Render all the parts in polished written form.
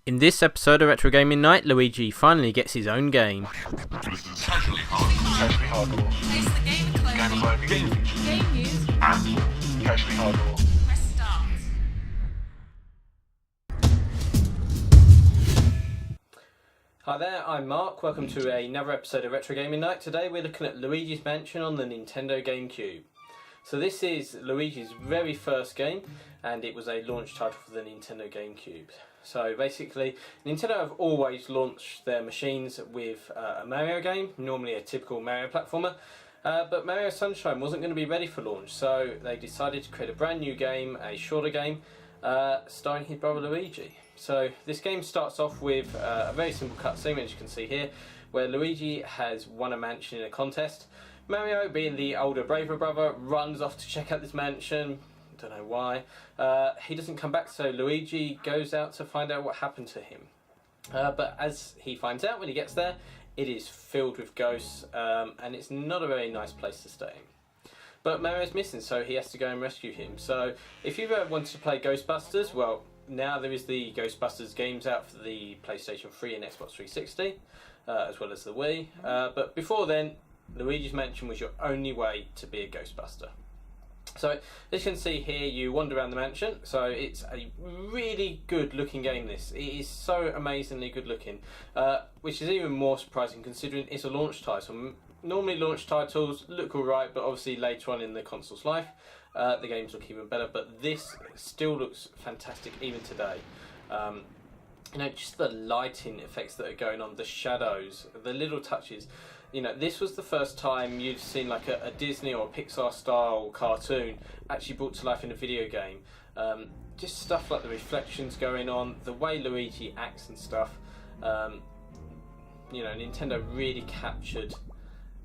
In this episode of Retro Gaming Night, Luigi finally gets his own game. Casually hardcore. Place the game clothing. Game news. And casually hardcore. Press start. Hi there, I'm Mark. Welcome to another episode of Retro Gaming Night. Today we're looking at Luigi's Mansion on the Nintendo Gamecube. So this is Luigi's very first game, and it was a launch title for the Nintendo Gamecube. So basically, Nintendo have always launched their machines with a Mario game, normally a typical Mario platformer, but Mario Sunshine wasn't going to be ready for launch, so they decided to create a brand new game, a shorter game, starring his brother Luigi. So this game starts off with a very simple cutscene, as you can see here, where Luigi has won a mansion in a contest. Mario, being the older, braver brother, runs off to check out this mansion. Don't know why. He doesn't come back, so Luigi goes out to find out what happened to him. But as he finds out when he gets there, it is filled with ghosts, and it's not a very nice place to stay. But Mario's missing, so he has to go and rescue him. So if you ever wanted to play Ghostbusters, well, now there is the Ghostbusters games out for the PlayStation 3 and Xbox 360, as well as the Wii. But before then, Luigi's Mansion was your only way to be a Ghostbuster. So as you can see here, you wander around the mansion. So it's a really good looking game, this. It is so amazingly good looking, which is even more surprising considering it's a launch title. Normally launch titles look alright, but obviously later on in the console's life, the games look even better. But this still looks fantastic even today. You know, just the lighting effects that are going on, the shadows, the little touches. You know, this was the first time you'd seen like a Disney or a Pixar style cartoon actually brought to life in a video game. Just stuff like the reflections going on, the way Luigi acts and stuff. You know, Nintendo really captured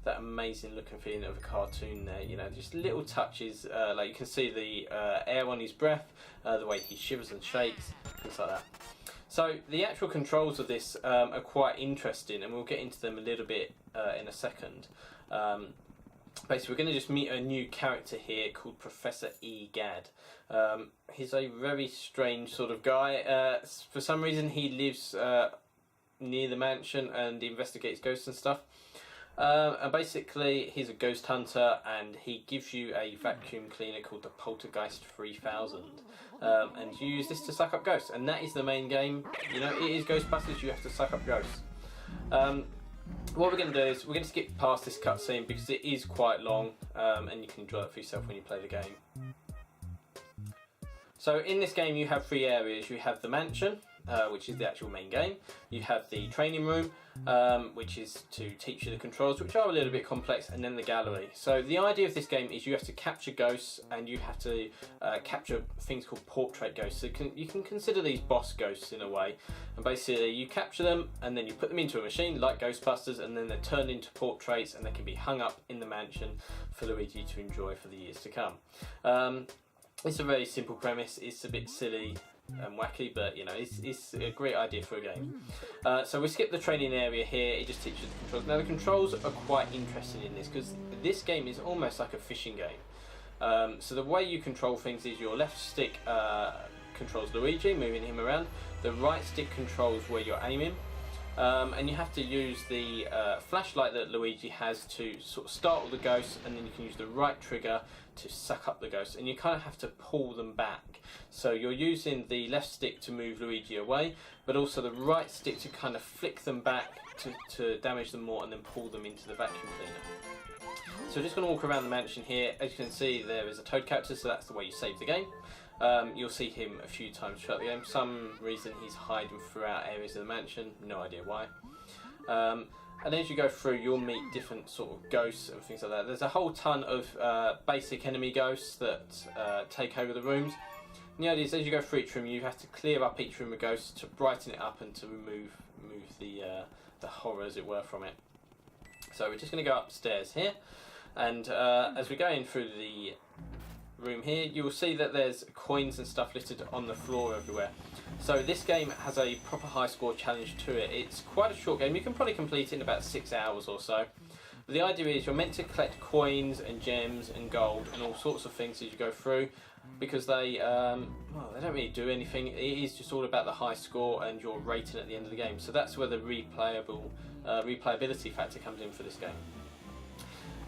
that amazing look and feeling of a cartoon there. You know, just little touches, like you can see the air on his breath, the way he shivers and shakes, things like that. So the actual controls of this are quite interesting, and we'll get into them a little bit in a second. Basically, we're going to just meet a new character here called Professor E. Gadd. He's a very strange sort of guy. For some reason, he lives near the mansion and investigates ghosts and stuff. And basically, he's a ghost hunter, and he gives you a vacuum cleaner called the Poltergeist 3000. And you use this to suck up ghosts, and that is the main game. You know, it is Ghostbusters, you have to suck up ghosts. What we're going to do is we're going to skip past this cutscene because it is quite long, and you can enjoy it for yourself when you play the game. So in this game you have three areas. You have the mansion, which is the actual main game. You have the training room, which is to teach you the controls, which are a little bit complex, and then the gallery. So the idea of this game is you have to capture ghosts, and you have to capture things called portrait ghosts. So you can consider these boss ghosts in a way, and basically you capture them and then you put them into a machine like Ghostbusters, and then they're turned into portraits and they can be hung up in the mansion for Luigi to enjoy for the years to come. It's a very simple premise. It's a bit silly and wacky, but you know, it's a great idea for a game. So we skip the training area here. It just teaches the controls. Now the controls are quite interesting in this because this game is almost like a fishing game. So the way you control things is your left stick controls Luigi, moving him around. The right stick controls where you're aiming. And you have to use the flashlight that Luigi has to sort of startle the ghosts, and then you can use the right trigger to suck up the ghosts, and you kind of have to pull them back. So you're using the left stick to move Luigi away, but also the right stick to kind of flick them back to damage them more and then pull them into the vacuum cleaner. So we're just going to walk around the mansion here. As you can see, there is a Toad character, so that's the way you save the game. You'll see him a few times throughout the game. For some reason he's hiding throughout areas of the mansion, no idea why. And as you go through, you'll meet different sort of ghosts and things like that. There's a whole ton of basic enemy ghosts that take over the rooms. And the idea is as you go through each room, you have to clear up each room of ghosts to brighten it up and to remove the horror, as it were, from it. So we're just going to go upstairs here, and as we go in through the room here, you will see that there's coins and stuff littered on the floor everywhere. So this game has a proper high score challenge to it. It's quite a short game. You can probably complete it in about 6 hours or so. But the idea is you're meant to collect coins and gems and gold and all sorts of things as you go through. because they well, they don't really do anything. It is just all about the high score and your rating at the end of the game. So that's where the replayability factor comes in for this game.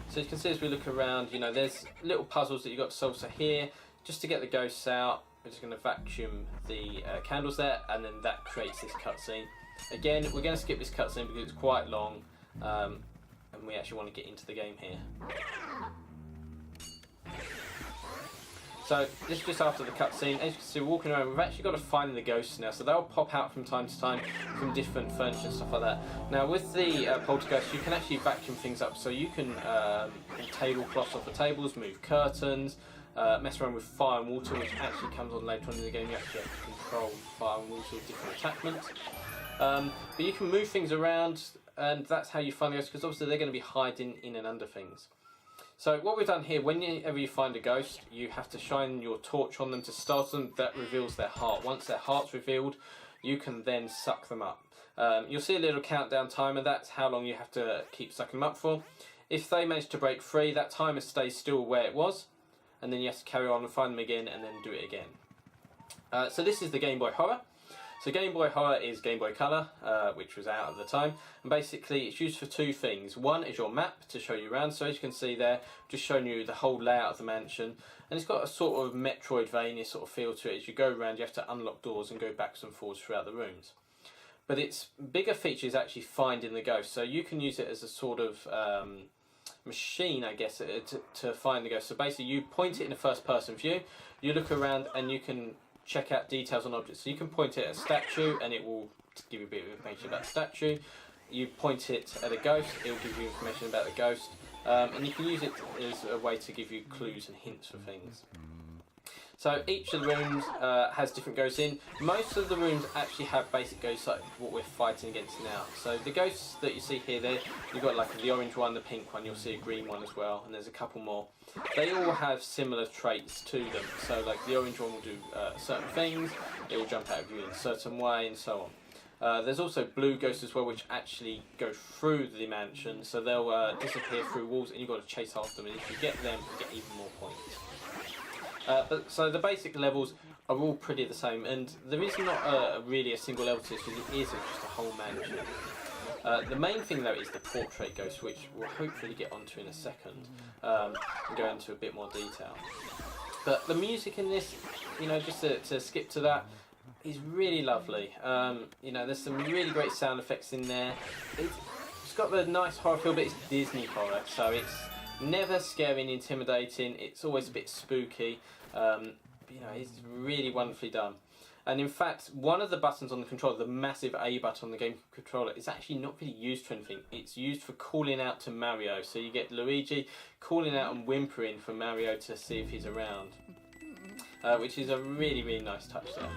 So you can see as we look around, you know, there's little puzzles that you've got to solve. So here, just to get the ghosts out, we're just going to vacuum the candles there, and then that creates this cutscene. Again, we're going to skip this cutscene because it's quite long, and we actually want to get into the game here. So this is just after the cutscene. As you can see, we're walking around. We've actually got to find the ghosts now, so they'll pop out from time to time from different furniture and stuff like that. Now with the poltergeist, you can actually vacuum things up, so you can tablecloths off the tables, move curtains, mess around with fire and water, which actually comes on later on in the game. You actually have to control fire and water with different attachments. But you can move things around, and that's how you find the ghosts, because obviously they're going to be hiding in and under things. So what we've done here, whenever you find a ghost, you have to shine your torch on them to startle them. That reveals their heart. Once their heart's revealed, you can then suck them up. You'll see a little countdown timer. That's how long you have to keep sucking them up for. If they manage to break free, that timer stays still where it was, and then you have to carry on and find them again and then do it again. So this is the Game Boy Horror. So Game Boy Horror is Game Boy Color, which was out at the time, and basically it's used for two things. One is your map to show you around, so as you can see there, just showing you the whole layout of the mansion, and it's got a sort of Metroidvania sort of feel to it. As you go around, you have to unlock doors and go backwards and forwards throughout the rooms. But its bigger feature is actually finding the ghost, so you can use it as a sort of machine, I guess, to find the ghost. So basically you point it in a first person view, you look around and you can check out details on objects. So you can point it at a statue and it will give you a bit of information about the statue. You point it at a ghost, it will give you information about the ghost. And you can use it as a way to give you clues and hints for things. So each of the rooms has different ghosts in. Most of the rooms actually have basic ghosts like what we're fighting against now. So the ghosts that you see here, you've got like the orange one, the pink one, you'll see a green one as well, and there's a couple more. They all have similar traits to them. So like the orange one will do certain things, it will jump out of you in a certain way, and so on. There's also blue ghosts as well, which actually go through the mansion, so they'll disappear through walls, and you've got to chase after them, and if you get them, you get even more points. So the basic levels are all pretty the same, and there is not really a single level to this, because it is just a whole mansion. The main thing though is the portrait ghost, which we'll hopefully get onto in a second, and go into a bit more detail. But the music in this, you know, just to skip to that, is really lovely. You know, there's some really great sound effects in there. It's got the nice horror feel, but it's Disney horror, so it's never scary and intimidating. It's always a bit spooky. You know, it's really wonderfully done. And in fact, one of the buttons on the controller, the massive A button on the game controller, is actually not really used for anything. It's used for calling out to Mario. So you get Luigi calling out and whimpering for Mario to see if he's around. Which is a really, really nice touch there.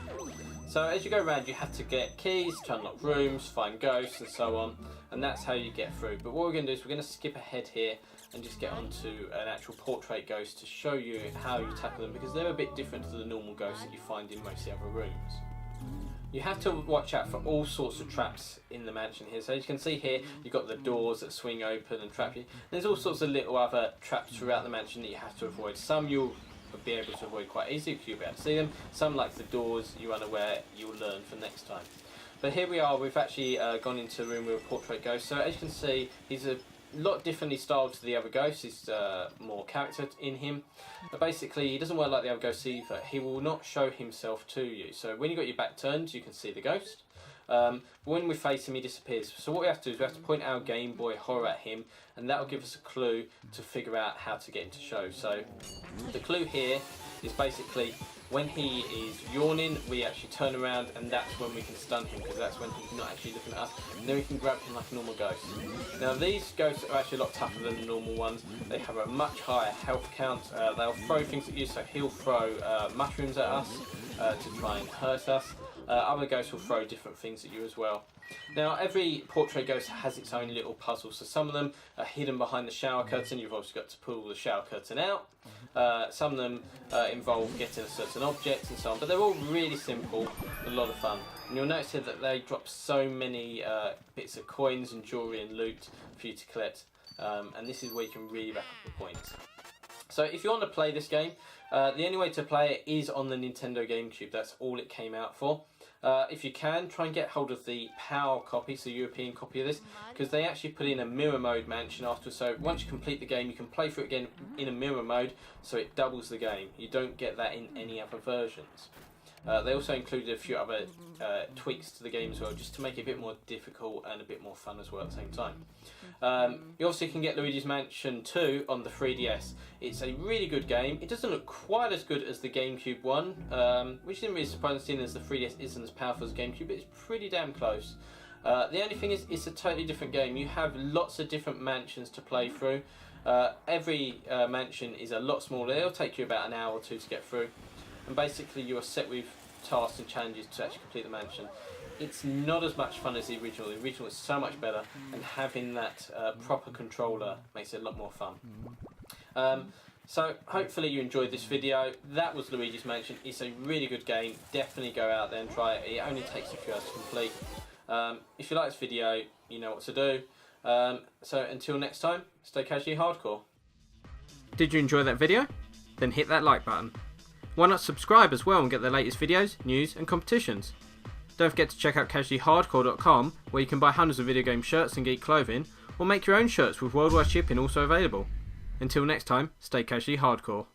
So as you go around, you have to get keys to unlock rooms, find ghosts and so on. And that's how you get through. But what we're going to do is we're going to skip ahead here and just get onto an actual portrait ghost to show you how you tackle them, because they're a bit different to the normal ghosts that you find in most of the other rooms. You have to watch out for all sorts of traps in the mansion here. So as you can see here, you've got the doors that swing open and trap you. There's all sorts of little other traps throughout the mansion that you have to avoid. Some you'll be able to avoid quite easily because you'll be able to see them. Some, like the doors, you're unaware, you'll learn for next time. But here we are, we've actually gone into a room with a portrait ghost. So as you can see, he's a lot differently styled to the other ghosts. He's more character in him, but basically he doesn't work like the other ghosts either. He will not show himself to you. So when you've got your back turned, you can see the ghost. But when we face him, he disappears. So what we have to do is we have to point our Game Boy Horror at him, and that will give us a clue to figure out how to get him to show. So the clue here is basically when he is yawning, we actually turn around, and that's when we can stun him, because that's when he's not actually looking at us, and then we can grab him like a normal ghost. Now these ghosts are actually a lot tougher than the normal ones. They have a much higher health count. They'll throw things at you, so he'll throw mushrooms at us to try and hurt us. Other ghosts will throw different things at you as well. Now every portrait ghost has its own little puzzle, so some of them are hidden behind the shower curtain. You've obviously got to pull the shower curtain out. Some of them involve getting a certain object and so on, but they're all really simple, a lot of fun. And you'll notice here that they drop so many bits of coins and jewellery and loot for you to collect, and this is where you can really rack up the points. So if you want to play this game, the only way to play it is on the Nintendo GameCube. That's all it came out for. If you can, try and get hold of the PAL copy, so the European copy of this, because they actually put in a mirror mode mansion after. So once you complete the game, you can play through it again in a mirror mode, so it doubles the game. You don't get that in any other versions. They also included a few other tweaks to the game as well, just to make it a bit more difficult and a bit more fun as well at the same time. You also can get Luigi's Mansion 2 on the 3DS. It's a really good game. It doesn't look quite as good as the GameCube one, which isn't really surprising as the 3DS isn't as powerful as GameCube, but it's pretty damn close. The only thing is, it's a totally different game. You have lots of different mansions to play through. Every mansion is a lot smaller. It'll take you about an hour or two to get through. And basically you are set with tasks and challenges to actually complete the mansion. It's not as much fun as the original. The original is so much better, and having that proper controller makes it a lot more fun. So hopefully you enjoyed this video. That was Luigi's Mansion. It's a really good game. Definitely go out there and try it. It only takes a few hours to complete. If you like this video, you know what to do. So until next time, stay casually hardcore. Did you enjoy that video? Then hit that like button. Why not subscribe as well and get the latest videos, news and competitions? Don't forget to check out casuallyhardcore.com, where you can buy hundreds of video game shirts and geek clothing, or make your own shirts with worldwide shipping also available. Until next time, stay casually hardcore.